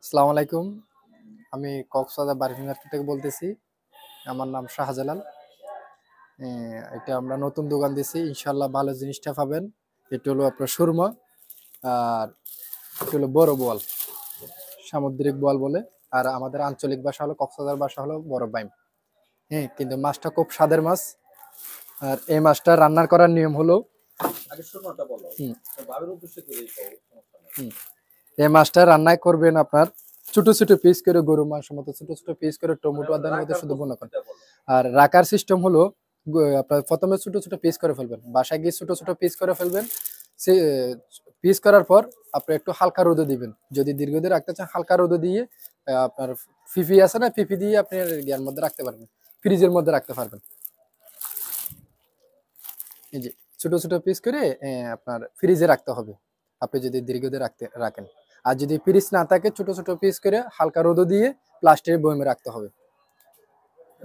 আসসালামু আলাইকুম। আমি কক্সবাজার বারফি মার্কেট থেকে বলতেছি। আমার নাম শাহজালাল। এটা আমরা নতুন দোকান দিছি। ইনশাআল্লাহ ভালো জিনিসটা পাবেন। এটা হলো আপনার সুরমা। আর এটা হলো বড় বোয়াল। সামুদ্রিক বোয়াল বলে। আর আমাদের আঞ্চলিক ভাষা হলো কক্সবাজার ভাষা হলো বড় বাইম। হ্যাঁ, কিন্তু মাছটা খুব স্বাদের মাছ। আর এই মাছটা রান্নার করার নিয়ম হলো আগে সুরমাটা বলো। হুম, ভাবের উদ্দেশ্যে করেই কও, সমস্যা নেই। হুম। এই মাছটা রান্নায় করবেন আপনার ছোট ছোট পিস করে গরু মাংসের মতো ছোট ছোট পিস করে টমেটো আদার মধ্যে রাখার শুধু বোনা করেন। পদ্ধতিটা বলো। আর রাখার সিস্টেম হলো আপনার প্রথমে ছোট ছোট পিস করে ফেলবেন, বাসায় গিয়ে ছোট ছোট পিস করে ফেলবেন। সে পিস করার পর আপনি একটু হালকা রোদে দিবেন। যদি দীর্ঘদিন রাখতে চান হালকা রোদে দিয়ে আপনার ফিফি আছে না, ফিফি দিয়ে আপনি ইয়ার মধ্যে রাখতে পারবেন, ফ্রিজের মধ্যে রাখতে পারবেন। এই যে ছোট ছোট পিস করে আপনার ফ্রিজে রাখতে হবে আপনি যদি দীর্ঘদিন রাখেন। আর যদি ফ্রিজ না থাকে ছোট ছোট পিস করে হালকা রোদে দিয়ে প্লাস্টিকের বয়মে রাখতে হবে।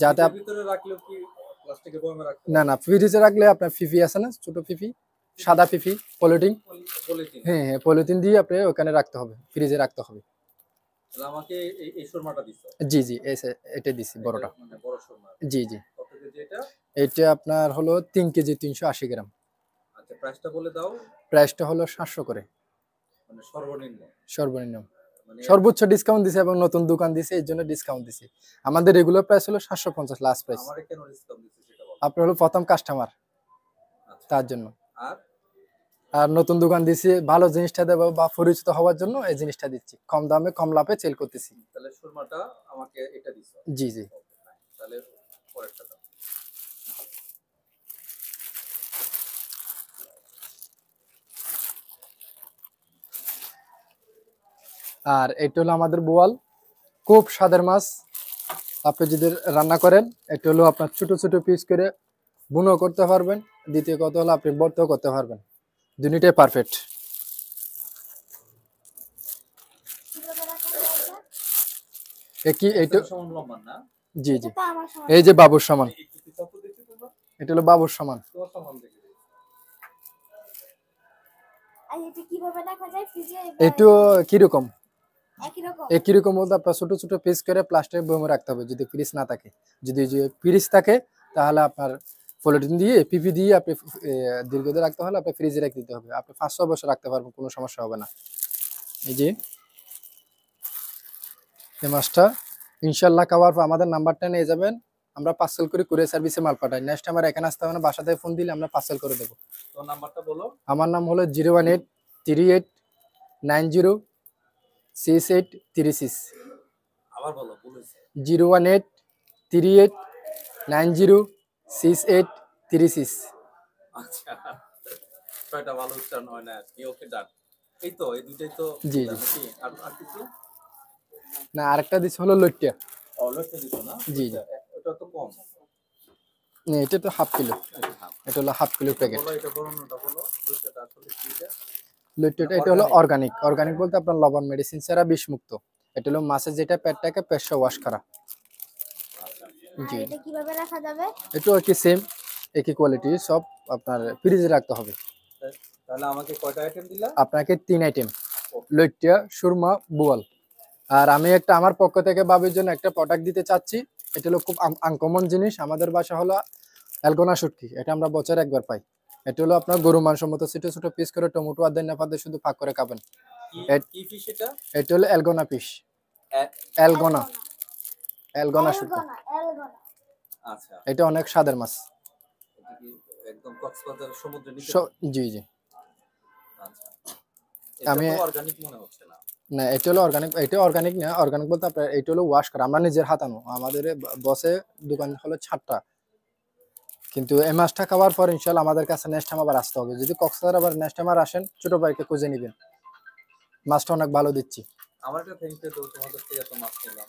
যাতে ফ্রিজের ভিতরে রাখলেও কি প্লাস্টিকের বয়মে রাখতে না পারবো? না, ফ্রিজে রাখলে আপনার ফিফি আছে না, ছোট ফিফি, সাদা ফিফি, পলিথিন। পলিথিন। হ্যাঁ হ্যাঁ, পলিথিন দিয়ে আপনি ওখানে রাখতে হবে, ফ্রিজে রাখতে হবে। তাহলে আমাকে এই সুরমাটা দিছো। জি জি, এটা দিছি এটা বড়টা। মানে বড় সুরমা। জি জি, কত কেজি এটা? এটা আপনার হলো 3 কেজি 380 গ্রাম। আচ্ছা, প্রাইসটা বলে দাও। প্রাইসটা হলো 700 করে মানে সর্বনিম্ন। সর্বনিম্ন। মানে সর্বোচ্চ ডিসকাউন্ট দিছে এবং নতুন দোকান দিছে এই জন্য ডিসকাউন্ট দিছি। আমাদের রেগুলার প্রাইস হলো 750 লাস্ট প্রাইস। আমারে কেন ডিসকাউন্ট দিচ্ছে সেটা বলো। আপনি হলো প্রথম কাস্টমার, আচ্ছা। তার জন্য। আর আর নতুন দোকান দিছি, ভালো জিনিসটা দেবো বা পরিচিত হওয়ার জন্য এই জিনিসটা দিচ্ছি, কম দামে কম লাভে সেল করতেছি। তাহলে সুরমাটা আমাকে এটা দিছো। জি জি। ওকে, ফাইন। তাহলে পরেরটা দাও। আর এটা হলো আমাদের বোয়াল, খুব স্বাদের মাছ। আপনি যদি রান্না করেন এটা হলো আপনার ছোট ছোট পিস করে বুনো করতে পারবেন। দ্বিতীয় কথা হলো আপনি ভর্তাও করতে পারবেন, দুটোই পারফেক্ট। কি এইটা? একদম সমান লম্বা না? জি জি, এই যে বাবুর সমান, একটু কত দিছি তোমরা? এটা হলো বাবুর সমান। তোমার সমান দেখে দিই। আর এটা কিভাবে রাখা যায় ফ্রিজে? একটু কিরকম একই রকম। একই রকম বলতে আপনার ছোট ছোট পিস করে প্লাস্টিকের বয়মে রাখতে হবে যদি ফ্রিজ না থাকে। যদি যে ফ্রিজ থাকে তাহলে আপনার পলিথিন দিয়ে পিপি দিয়ে আপনি দীর্ঘদিন রাখতে হলে আপনি ফ্রিজে রেখে দিতে হবে। আপনি 5-6 বছর রাখতে পারবেন, কোনো সমস্যা হবে না। এই যে এই মাছটা ইনশাল্লাহ খাওয়ার পর আমাদের নাম্বারটা নিয়ে যাবেন, আমরা পার্সেল করে কুরিয়ার সার্ভিসে মাল পাঠাই। নেক্সট আমার এখানে আসতে হবে না, বাসাতে ফোন দিলে আমরা পার্সেল করে দেবো। তোমার নাম্বারটা বলো। আমার নাম হলো 01838906836। আবার বলো, ভুল হয়েছে। 01838906836। আচ্ছা, ছয়টা ভালো উচ্চারণ হয় না আর কি। ওকে, ডান। এই তো, এই দুইটাই তো জি দিলা জি, নাকি? আর কিছু? না আরেকটা দিচ্ছে হলো লইট্টা। লইট্টা দিছো না? জি জি, ওটা তো কম। না, এটা তো হাফ কিলো, এটা হাফ। এটা হলো হাফ কিলো এটা প্যাকেট। বলো, এটা বড়টা বলো। লইট্টাটা আসলে কি এটা? লইট্টাটা এটা হলো অর্গানিক। অর্গানিক। অর্গানিক বলতে আপনার লবণ মেডিসিন ছাড়া বিষমুক্ত। এটা হলো মাছের যেটা পেটটাকে পেটটা ওয়াশ করা। আর জি, এটা কিভাবে রাখা যাবে? এটা আর কি সেম, একই কোয়ালিটি সব। আপনার ফ্রিজে রাখতে হবে। তাহলে আমাকে কয়টা আইটেম দিলা? আপনাকে 3 আইটেম, লইট্টা, সুরমা, বোয়াল। আর আমি একটা আমার পক্ষ থেকে বাবির জন্য একটা প্রোডাক্ট দিতে চাচ্ছি। এটা হলো খুব আনকমন জিনিস, আমাদের বাসা হলো অ্যালগোনা শুটকি। এটা আমরা বছরে একবার পাই। এটা হলো আপনার গরু মাংস মতো ছোট ছোট পিস করে টমেটো আর ধনিয়া পাতা শুধু ফাঁক করে খাবেন। কি কি ফিশ এটা? এটা হলো অ্যালগোনা ফিশ। অ্যালগোনা, অ্যালগোনা শুটকি। অ্যালগোনা। আচ্ছা, এটা অনেক স্বাদের মাছ। এটা কি একদম কক্সবাজার সমুদ্রের নিচে? জি জি। আচ্ছা, এটা আমি তো অর্গানিক মনে হচ্ছে না। না, এটা হলো অর্গানিক। এটা অর্গানিক না, অর্গানিক বলতে আপনার এটা হলো ওয়াশ করা, আমরা নিজের হাতানো। আমাদের বসে দোকান হলো 6টা। কিন্তু এই মাছটা খাওয়ার পর ইনশাল্লাহ আমাদের কাছে নেক্সট টাইম আবার আসতে হবে। যদি কক্সবাজার আবার নেক্সট টাইম আর আসেন, ছোট ভাইকে খুঁজে নিবেন, মাছটা অনেক ভালো দিচ্ছি। আমার একটা থ্যাংক ইউ, তোমাদের থেকে এত মাছ নিলাম।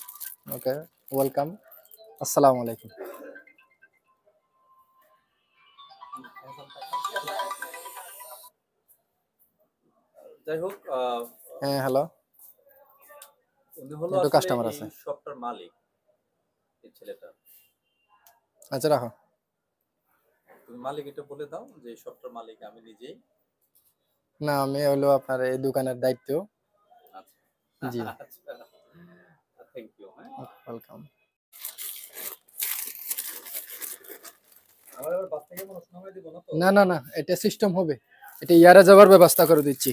ওকে, ওয়েলকাম। আসসালামু আলাইকুম। যাই হোক, হ্যাঁ হ্যালো, উনি হলো একটু আসলে কাস্টমার এই আছে। শপটার মালিক, এই ছেলেটা। আচ্ছা রাখো। তুমি মালিক এটা বলে দাও যে এই শপটার মালিক আমি নিজেই। না, আমি হলো আপনার এই দোকানের দায়িত্ব। আচ্ছা, জি আচ্ছা, থ্যাংক ইউ। হ্যাঁ, ওয়েলকাম। আমার আবার বাচ্চাকে কোনো সময় দিব না তো? না না না, এটা সিস্টেম হবে, এটা ইয়ারে যাওয়ার ব্যবস্থা করে দিচ্ছি।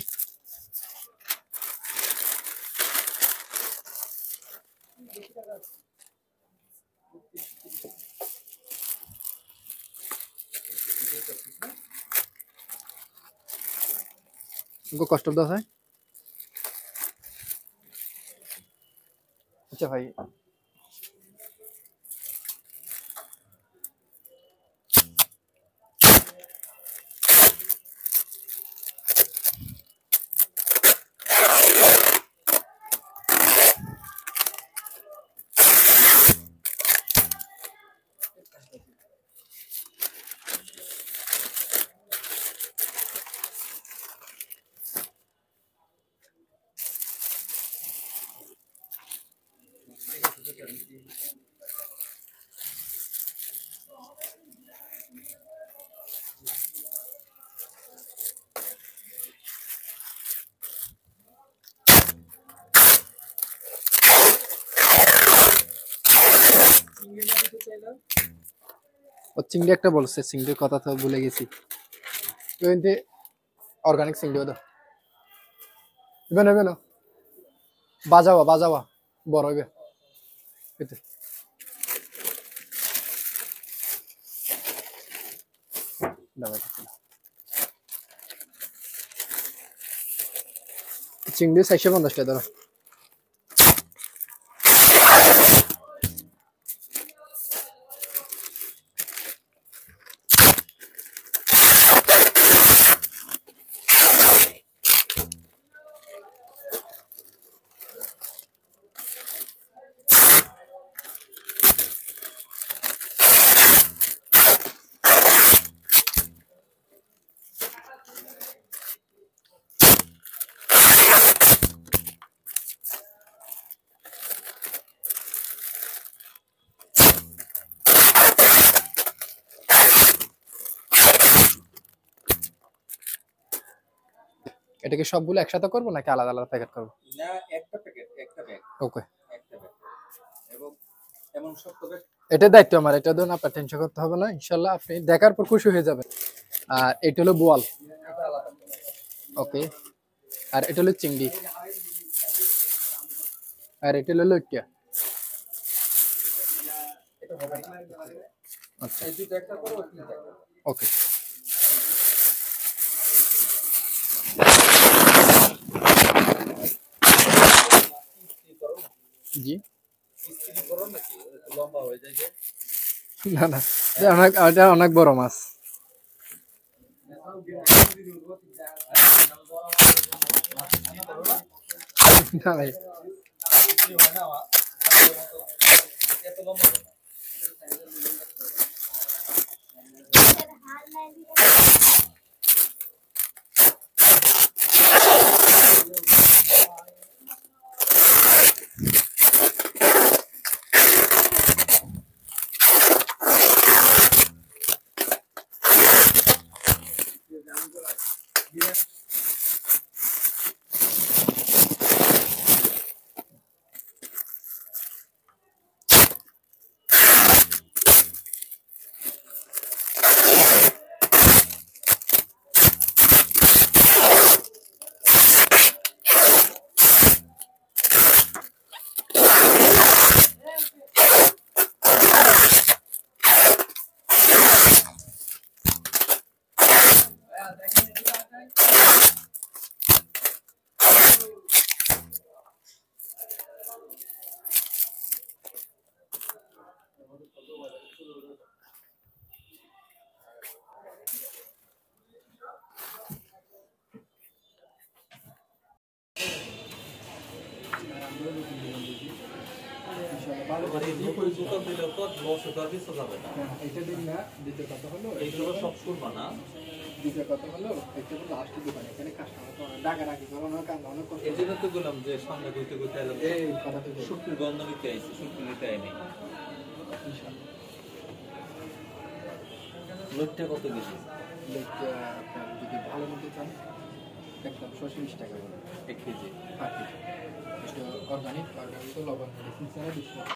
तुमको कष्ट दास है? अच्छा भाई, ও চিংড়ি একটা বলছে, চিংড়ির কথা তো ভুলে গেছি। কিন্তু অর্গানিক চিংড়ি ওটা ইবেন ইবেন বাজাওয়া বাজাওয়া বড় হইবে এতে। দাও এটা দাও। চিংড়ি 450 টাকা ধরো। এটা কি সবগুলো একসাথে করব নাকি আলাদা আলাদা প্যাকেট করব? না, একটা প্যাকেট, একটা ব্যাগ, ওকে, একটা ব্যাগ। এবং এমন শক্ত ব্যাগ এটা দায়িত্ব আমার, এটা ধরুন আপনার টেনশন করতে হবে না, ইনশাল্লাহ আপনি দেখার পর খুশি হয়ে যাবেন। আর এটা হলো বোয়াল, এটা আলাদা। ওকে। আর এটা হলো চিংড়ি, আর এটা হলো লইট্টা। এটা হবে না। আচ্ছা এই দুইটা একটা করো, ওই তিনটা করো। ওকে। ইস্ত্রি করো না? জি ইস্ত্রি করো নাকি? একটু লম্বা হয়ে যায় যে। না না, এটা অনেক বড় মাছ। না ভাই, ইস্ত্রি হয় না আমার। এত লম্বা কেন? হার নাই দিয়ে এবারে এই দুপুরে দোকান দিলেও তো লসে তো আর বেচা যাবে না। এটা দিন না, দ্বিতীয় কথা হলো এইগুলো সব করবা না। দ্বিতীয় কথা হলো এটা হলো লাস্ট দোকান, এখানে কাস্টমার তো অনেক ডাকাডাকি করে, অনেক কাজ অনেক কষ্ট। এই জন্য তো বললাম যে সামনে গইতে গইতে এলাম। এই কথাটা বলো। শুটকির গন্ধ নিতে আইছি, শুটকি নিতে আইনি। ইনশাআল্লাহ লোকটা কত বেশি? দেখতে আপনার যদি ভালো নিতে চান একদম 120 টাকা করে 1 কেজি। পার কেজি। এটা অর্গানিক লবণ মেডিসিন ছাড়া 20 টাকা।